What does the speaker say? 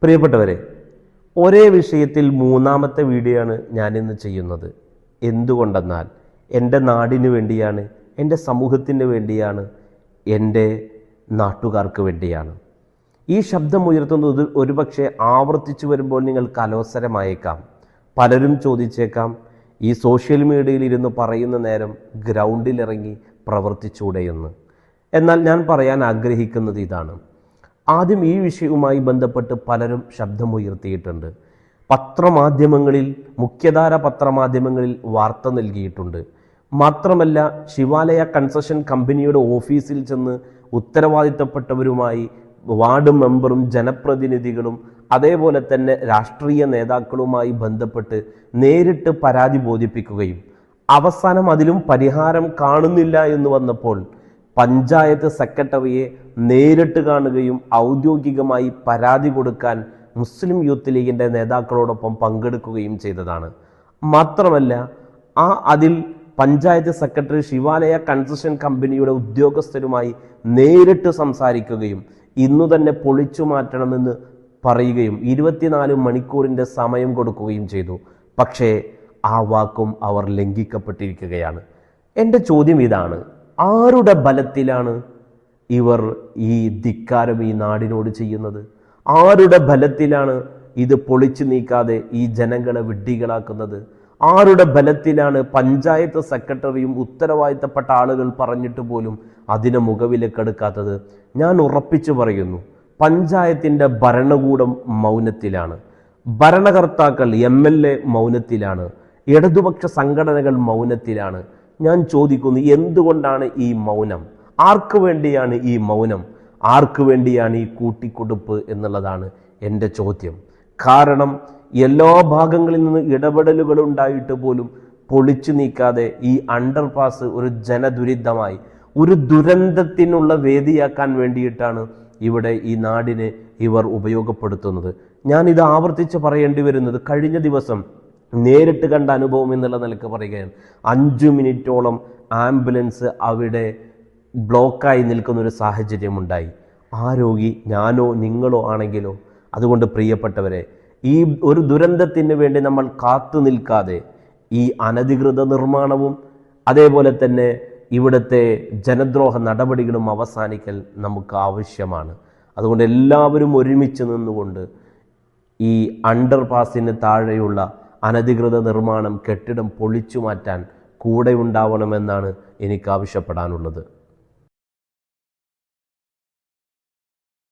പ്രിയപ്പെട്ടവരെ, ഒരേ വിഷയത്തിൽ മൂന്നാമത്തെ വീഡിയോ ആണ് ഞാനിന്ന് ചെയ്യുന്നത്. എന്തുകൊണ്ടെന്നാൽ എൻ്റെ നാടിന് വേണ്ടിയാണ്, എൻ്റെ സമൂഹത്തിന് വേണ്ടിയാണ്, എൻ്റെ നാട്ടുകാർക്ക് വേണ്ടിയാണ്. ഈ ശബ്ദമുയർത്തുന്നത് ഒരുപക്ഷെ ആവർത്തിച്ചു വരുമ്പോൾ നിങ്ങൾക്ക് അലോസരമായേക്കാം. പലരും ചോദിച്ചേക്കാം, ഈ സോഷ്യൽ മീഡിയയിൽ ഇരുന്ന് പറയുന്ന നേരം ഗ്രൗണ്ടിലിറങ്ങി പ്രവർത്തിച്ചൂടെയെന്ന്. എന്നാൽ ഞാൻ പറയാൻ ആഗ്രഹിക്കുന്നത് ഇതാണ്. ആദ്യം ഈ വിഷയവുമായി ബന്ധപ്പെട്ട് പലരും ശബ്ദമുയർത്തിയിട്ടുണ്ട്. പത്രമാധ്യമങ്ങളിൽ, മുഖ്യധാര പത്രമാധ്യമങ്ങളിൽ വാർത്ത നൽകിയിട്ടുണ്ട്. മാത്രമല്ല, ശിവാലയ കൺസ്ട്രക്ഷൻ കമ്പനിയുടെ ഓഫീസിൽ ചെന്ന് ഉത്തരവാദിത്തപ്പെട്ടവരുമായി വാർഡ് മെമ്പറും ജനപ്രതിനിധികളും അതേപോലെ തന്നെ രാഷ്ട്രീയ നേതാക്കളുമായി ബന്ധപ്പെട്ട് നേരിട്ട് പരാതി ബോധിപ്പിക്കുകയും അവസാനം അതിലും പരിഹാരം കാണുന്നില്ല എന്ന് വന്നപ്പോൾ പഞ്ചായത്ത് സെക്രട്ടറിയെ നേരിട്ട് കാണുകയും ഔദ്യോഗികമായി പരാതി കൊടുക്കാൻ മുസ്ലിം യൂത്ത് ലീഗിൻ്റെ നേതാക്കളോടൊപ്പം പങ്കെടുക്കുകയും ചെയ്തതാണ്. മാത്രമല്ല, അതിൽ പഞ്ചായത്ത് സെക്രട്ടറി ശിവാലയ കൺസ്ട്രക്ഷൻ കമ്പനിയുടെ ഉദ്യോഗസ്ഥരുമായി നേരിട്ട് സംസാരിക്കുകയും ഇന്നു തന്നെ പൊളിച്ചു മാറ്റണമെന്ന് പറയുകയും 24 മണിക്കൂറിൻ്റെ സമയം കൊടുക്കുകയും ചെയ്തു. പക്ഷേ ആ വാക്കും അവർ ലംഘിക്കപ്പെട്ടിരിക്കുകയാണ്. എൻ്റെ ചോദ്യം ഇതാണ്: ആരുടെ ബലത്തിലാണ് ഇവർ ഈ ധിക്കാരം ഈ നാടിനോട് ചെയ്യുന്നത്? ആരുടെ ബലത്തിലാണ് ഇത് പൊളിച്ചു നീക്കാതെ ഈ ജനങ്ങളെ വിഡ്ഢികളാക്കുന്നത്? ആരുടെ ബലത്തിലാണ് പഞ്ചായത്ത് സെക്രട്ടറിയും ഉത്തരവാദിത്തപ്പെട്ട ആളുകൾ പറഞ്ഞിട്ട് പോലും അതിനെ മുഖവിലക്കെടുക്കാത്തത്? ഞാൻ ഉറപ്പിച്ചു പറയുന്നു, പഞ്ചായത്തിൻ്റെ ഭരണകൂടം മൗനത്തിലാണ്, ഭരണകർത്താക്കൾ MLA മൗനത്തിലാണ്, ഇടതുപക്ഷ സംഘടനകൾ മൗനത്തിലാണ്. ഞാൻ ചോദിക്കുന്നു, എന്തുകൊണ്ടാണ് ഈ മൗനം? ആർക്കു വേണ്ടിയാണ് ഈ മൗനം? ആർക്കു വേണ്ടിയാണ് ഈ കൂട്ടിക്കൊടുപ്പ് എന്നുള്ളതാണ് എൻ്റെ ചോദ്യം. കാരണം എല്ലാ ഭാഗങ്ങളിൽ നിന്ന് ഇടപെടലുകൾ ഉണ്ടായിട്ട് പോലും പൊളിച്ചു നീക്കാതെ ഈ അണ്ടർപാസ് ഒരു ജനദുരിതമായി, ഒരു ദുരന്തത്തിനുള്ള വേദിയാക്കാൻ വേണ്ടിയിട്ടാണ് ഇവിടെ ഈ നാടിനെ ഇവർ ഉപയോഗപ്പെടുത്തുന്നത്. ഞാനിത് ആവർത്തിച്ച് പറയേണ്ടി വരുന്നത് കഴിഞ്ഞ ദിവസം നേരിട്ട് കണ്ട അനുഭവം എന്നുള്ള നിലക്ക് പറയുകയാണ്. 5 മിനിറ്റോളം ആംബുലൻസ് അവിടെ ബ്ലോക്കായി നിൽക്കുന്നൊരു സാഹചര്യമുണ്ടായി. ആ രോഗി ഞാനോ നിങ്ങളോ ആണെങ്കിലോ? അതുകൊണ്ട് പ്രിയപ്പെട്ടവരെ, ഈ ഒരു ദുരന്തത്തിന് വേണ്ടി നമ്മൾ കാത്തു നിൽക്കാതെ ഈ അനധികൃത നിർമ്മാണവും അതേപോലെ തന്നെ ഇവിടുത്തെ ജനദ്രോഹ നടപടികളും അവസാനിക്കൽ നമുക്ക് ആവശ്യമാണ്. അതുകൊണ്ട് എല്ലാവരും ഒരുമിച്ച് നിന്നുകൊണ്ട് ഈ അണ്ടർപാസിന് താഴെയുള്ള അനധികൃത നിർമ്മാണം, കെട്ടിടം പൊളിച്ചു മാറ്റാൻ കൂടെ ഉണ്ടാവണമെന്നാണ് എനിക്ക് ആവശ്യപ്പെടാനുള്ളത്.